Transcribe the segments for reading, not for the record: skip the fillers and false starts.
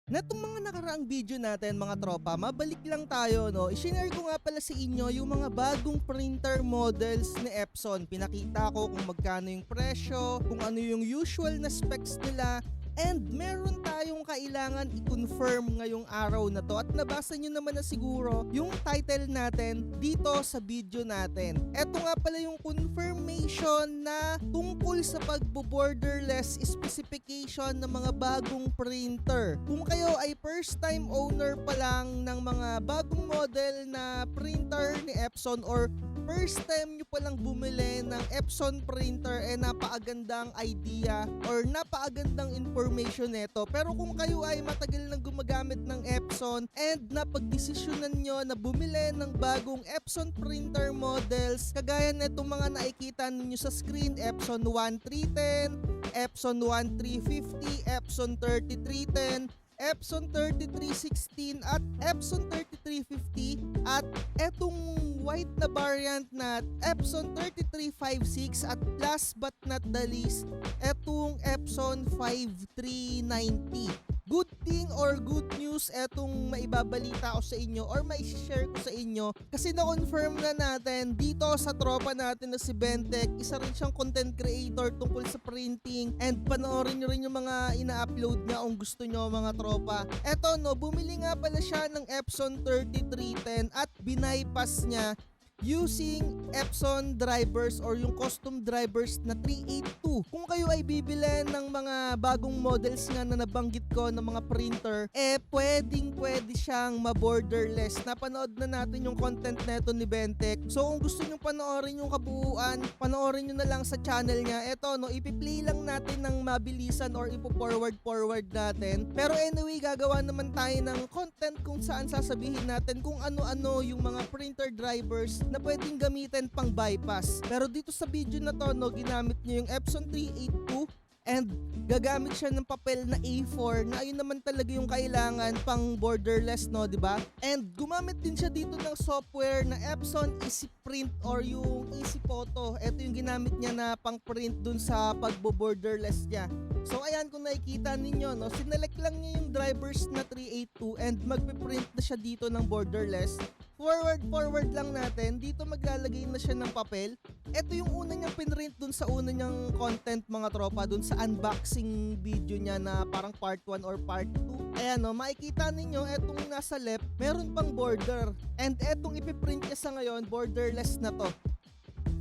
Netong mga nakaraang video natin mga tropa, mabalik lang tayo no. I-share ko nga pala sa inyo yung mga bagong printer models ni Epson. Pinakita ko kung magkano yung presyo, kung ano yung usual na specs nila, and meron tayong kailangan i-confirm ngayong araw na to. At nabasa nyo naman na siguro yung title natin dito sa video natin. Eto nga pala yung confirmation na tungkol sa pagbo-borderless specification ng mga bagong printer. Kung kayo ay first time owner pa lang ng mga bagong model na printer ni Epson or first time nyo palang bumili ng Epson printer, napakagandang idea or napakagandang information nito. Pero kung kayo ay matagal nang gumagamit ng Epson and napagdesisyonan nyo na bumili ng bagong Epson printer models, kagaya netong mga nakikita ninyo sa screen, Epson 1310, Epson 1350, Epson 3310, Epson 3316 at Epson 3350 at etong white na variant na Epson 3356 at last but not the least etong Epson 5390. Good thing or good news etong maibabalita ko sa inyo or mai-share ko sa inyo kasi na-confirm na natin dito sa tropa natin na si Bentech. Isa rin siyang content creator tungkol sa printing and panoorin nyo rin yung mga ina-upload niya kung gusto nyo mga tropa. Eto no, bumili nga pala siya ng Epson 3310 at binypass niya using Epson drivers or yung custom drivers na 382. Kung kayo ay bibili ng mga bagong models nga na nabanggit ko ng mga printer, pwede siyang ma-borderless. Napanood na natin yung content neto ni Bentech. So kung gusto nyo panoorin yung kabuuan, panoorin nyo na lang sa channel niya. Eto no, ipi-play lang natin ng mabilisan or ipo-forward natin. Pero anyway, gagawa naman tayo ng content kung saan sasabihin natin kung ano-ano yung mga printer drivers na pwedeng gamitin pang bypass. Pero dito sa video na to, no, ginamit niya yung Epson 382 and gagamit siya ng papel na A4 na ayun naman talaga yung kailangan pang borderless, no, di ba? And gumamit din siya dito ng software na Epson Easy Print or yung Easy Photo. Ito yung ginamit niya na pang print dun sa pagbo-borderless niya. So ayan, kung nakikita ninyo, no, sinelect lang niya yung drivers na 382 and magpiprint na siya dito ng borderless. Forward lang natin. Dito maglalagay na siya ng papel. Ito yung una niyang pinrint dun sa una niyang content mga tropa, dun sa unboxing video niya na parang part 1 or part 2. Ayan no, makikita ninyo etong nasa left, meron pang border. And etong ipiprint niya sa ngayon, borderless na to.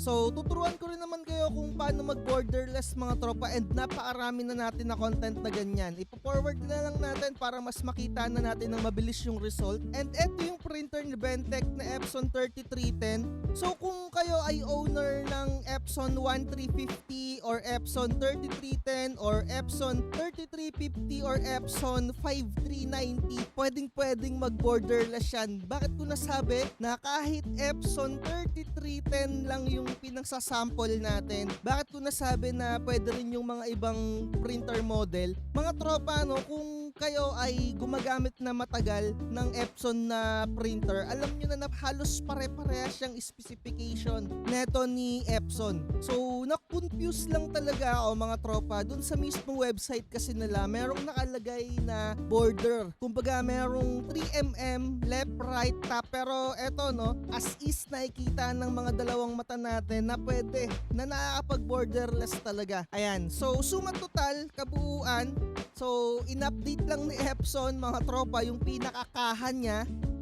So, tuturuan ko rin naman kayo kung paano mag-borderless mga tropa and napakarami na natin na content na ganyan. Ipo-forward na lang natin para mas makita na natin ng mabilis yung result. And eto yung printer ni Bentech na Epson 3310. So, kung kayo ay owner ng Epson 1350 or Epson 3310 or Epson 3350 or Epson 5390, pwedeng mag-borderless yan. Bakit ko nasabi na kahit Epson 3310 lang yung pinagsasample natin? Bakit ko nasabi na pwede rin yung mga ibang printer model? Mga tropa, no, kung kayo ay gumagamit na matagal ng Epson na printer, alam nyo na halos pare-parehas siyang specification neto ni Epson. So, na-confuse lang talaga ako mga tropa. Dun sa mismong website kasi nila, merong nakalagay na border. Kumbaga, merong 3mm left, right, top. Pero eto, no, as is nakikita ng mga dalawang mata natin na pwede na nakakapag-borderless talaga. Ayan. So, suma total, kabuuan. So, in-update lang ni Epson mga tropa yung pinakakahan niya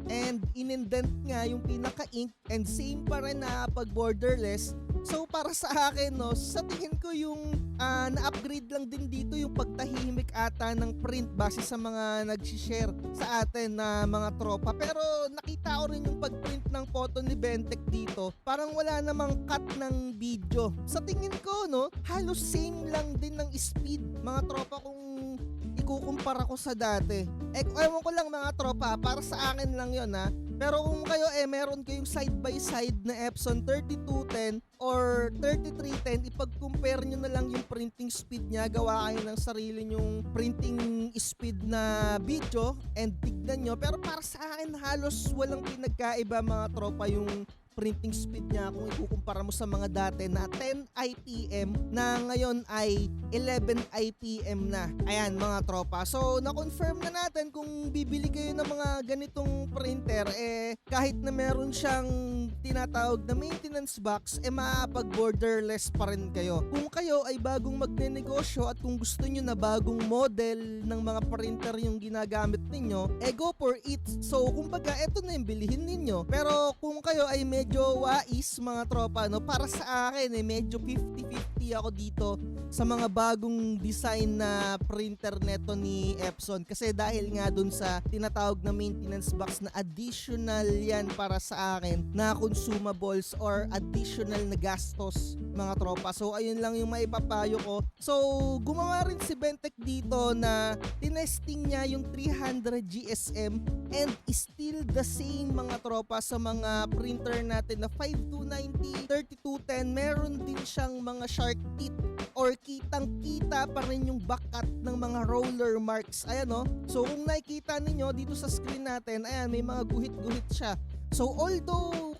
and in-indent nga yung pinaka-ink and same pa rin na pag-borderless. So para sa akin, no, sa tingin ko yung na-upgrade lang din dito yung pagtahimik ata ng print base sa mga nag-share sa atin na mga tropa. Pero nakita ko rin yung pag-print ng photo ni Bentech dito. Parang wala namang cut ng video. Sa tingin ko, no, halos same lang din ng speed mga tropa kung ikukumpara ko sa dati. Ewan ko lang mga tropa, para sa akin lang yon ha. Pero kung kayo meron kayong side by side na Epson 3210 or 3310, ipag-compare nyo na lang yung printing speed niya, gawa kayo ng sarili nyong printing speed na video and tignan nyo. Pero para sa akin halos walang pinagkaiba mga tropa yung printing speed niya kung ikukumpara mo sa mga dati na 10 IPM na ngayon ay 11 IPM na. Ayan mga tropa. So na-confirm na natin kung bibili kayo ng mga ganitong printer kahit na meron siyang tinatawag na maintenance box makapag-borderless pa rin kayo. Kung kayo ay bagong magnenegosyo at kung gusto nyo na bagong model ng mga printer yung ginagamit ninyo, go for it. So kumbaga eto na yung bilihin ninyo. Pero kung kayo ay medyo wais mga tropa, no, para sa akin medyo 50-50 ako dito sa mga bagong design na printer neto ni Epson, kasi dahil nga dun sa tinatawag na maintenance box na additional yan para sa akin na consumables or additional na gastos mga tropa. So ayun lang yung maipapayo ko. So gumawa rin si Bentech dito na tinesting niya yung 300 GSM and still the same mga tropa sa mga printer natin na 5290, 3210. Meron din siyang mga shark teeth or kitang-kita pa rin yung bakat ng mga roller marks. Ayan no. So kung nakikita ninyo dito sa screen natin, ayan may mga guhit-guhit siya. So although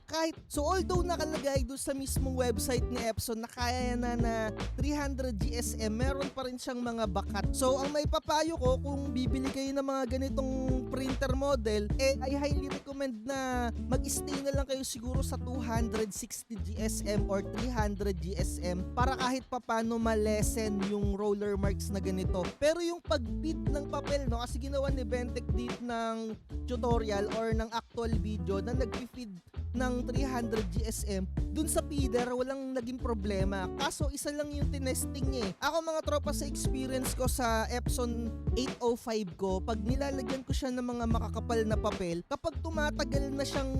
nakalagay doon sa mismong website ni Epson na kaya na 300 GSM, meron pa rin siyang mga bakat. So ang may papayo ko kung bibili kayo ng mga ganitong printer model, I highly recommend na mag-stay na lang kayo siguro sa 260 GSM or 300 GSM para kahit papano malesen yung roller marks na ganito. Pero yung pag-feed ng papel, no, kasi ginawa ni Bentech dito ng tutorial or ng actual video na nag-feed ng 300 GSM, dun sa feeder walang naging problema. Kaso isa lang yung tinesting niya Ako mga tropa, sa experience ko sa Epson 805 ko, pag nilalagyan ko siya ng mga makakapal na papel, kapag tumatagal na siyang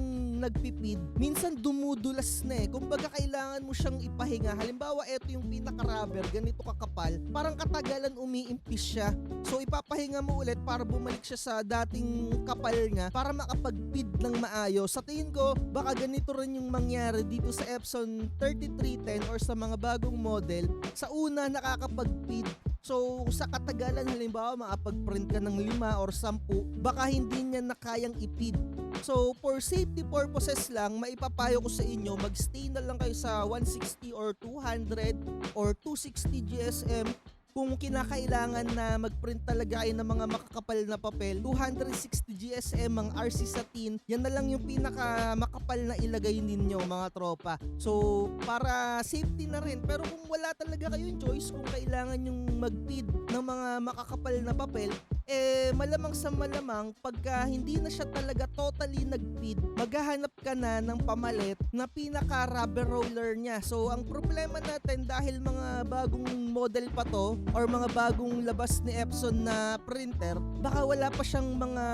nagpipid, minsan dumudulas na Kumbaga kailangan mo siyang ipahinga. Halimbawa, eto yung pinaka-rubber, ganito kakapal, parang katagalan umiimpis siya. So ipapahinga mo ulit para bumalik siya sa dating kapal niya para makapag-feed ng maayos. Sa tingin ko, baka ganito rin yung mangyari dito sa Epson 3310 or sa mga bagong model. Sa una, nakakapag-feed. So sa katagalan, halimbawa makapag-print ka ng 5 or 10, baka hindi niya na kayang i-feed. So for safety purposes lang, maipapayo ko sa inyo, magstay na lang kayo sa 160 or 200 or 260 GSM. Kung kinakailangan na mag-print talaga kayo ng mga makakapal na papel, 260 GSM ang RC Satin, yan na lang yung pinaka makapal na ilagay ninyo mga tropa. So para safety na rin. Pero kung wala talaga kayong choice, kung kailangan yung mag-feed ng mga makakapal na papel, malamang sa malamang pagka hindi na siya talaga totally nag-feed, maghahanap ka na ng pamalit na pinaka rubber roller niya. So ang problema natin, dahil mga bagong model pa to or mga bagong labas ni Epson na printer, baka wala pa siyang mga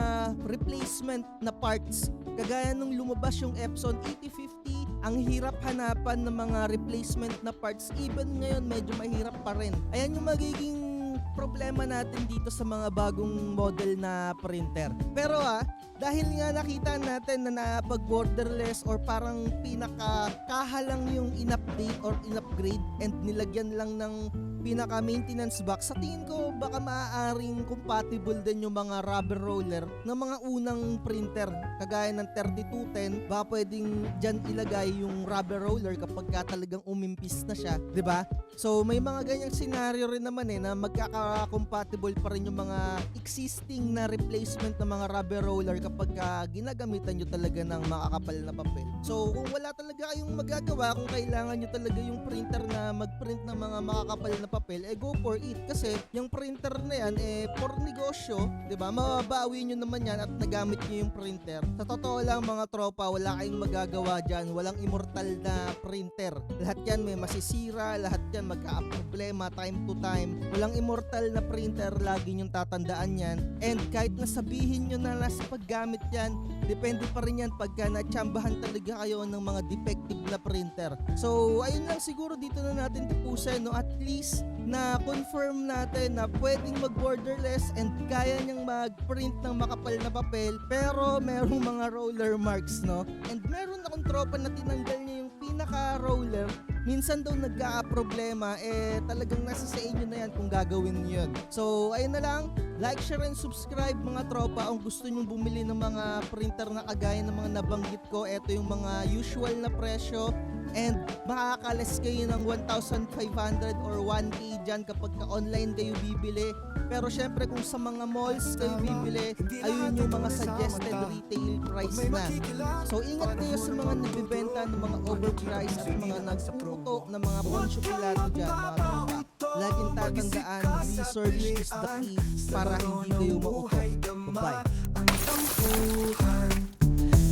replacement na parts. Kagaya nung lumabas yung Epson 8050, ang hirap hanapan ng mga replacement na parts. Even ngayon, medyo mahirap pa rin. Ayan yung magiging problema natin dito sa mga bagong model na printer. Pero dahil nga nakita natin na napag-borderless or parang pinaka-kahalang yung in-update or in-upgrade and nilagyan lang ng pinaka-maintenance box, sa tingin ko baka maaaring compatible din yung mga rubber roller ng mga unang printer. Kagaya ng 3210, baka pwedeng dyan ilagay yung rubber roller kapag talagang umimpis na siya, 'di ba? So may mga ganyang scenario rin naman na magkaka-compatible pa rin yung mga existing na replacement ng mga rubber roller kapag ginagamitan nyo talaga ng makakapal na papel. So kung wala talaga kayong magagawa, kung kailangan nyo talaga yung printer na mag-print ng mga makakapal na papel, go for it. Kasi yung printer na yan, for negosyo, 'di ba? Mababawi nyo naman yan at nagamit nyo yung printer. Sa totoo lang mga tropa, wala kayong magagawa dyan. Walang immortal na printer. Lahat yan may masisira, lahat yan magka-problema time to time. Walang immortal na printer, lagi nyong tatandaan yan. And kahit nasabihin nyo na nasa paggamit yan, depende pa rin yan pagka natsambahan talaga kayo ng mga defective na printer. So ayun lang siguro, dito na natin tapusin, no? At least na confirm natin na pwedeng mag-borderless and kaya niyang mag-print ng makapal na papel, pero merong mga roller marks, no? And meron akong tropa na tinanggal niya yung pinaka-roller minsan daw nagka-problema, talagang nasa sa inyo na yan kung gagawin nyo yun. So ayun na lang, like, share, and subscribe mga tropa. Kung gusto nyo bumili ng mga printer na kagaya ng mga nabanggit ko, eto yung mga usual na presyo, and makakalas kayo ng 1,500 or 1K dyan kapag online kayo bibili. Pero syempre kung sa mga malls kayo bibili, ayun yung mga suggested retail price na. So ingat kayo sa mga nagbibenta ng mga overpriced at mga nagpuputo ng mga pansyokolate dyan mga tropa. Laging tatandaan, research is the key para hindi kayo mautot. Bye-bye.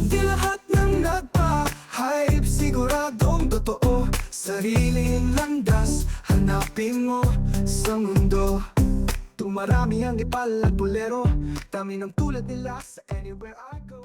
Di lahat ng nagpa-hype siguradong totoo. Sariling landas hanapin mo sa mundo. Tumarami ang ipal at bolero, dami ng tulad nila sa anywhere I go.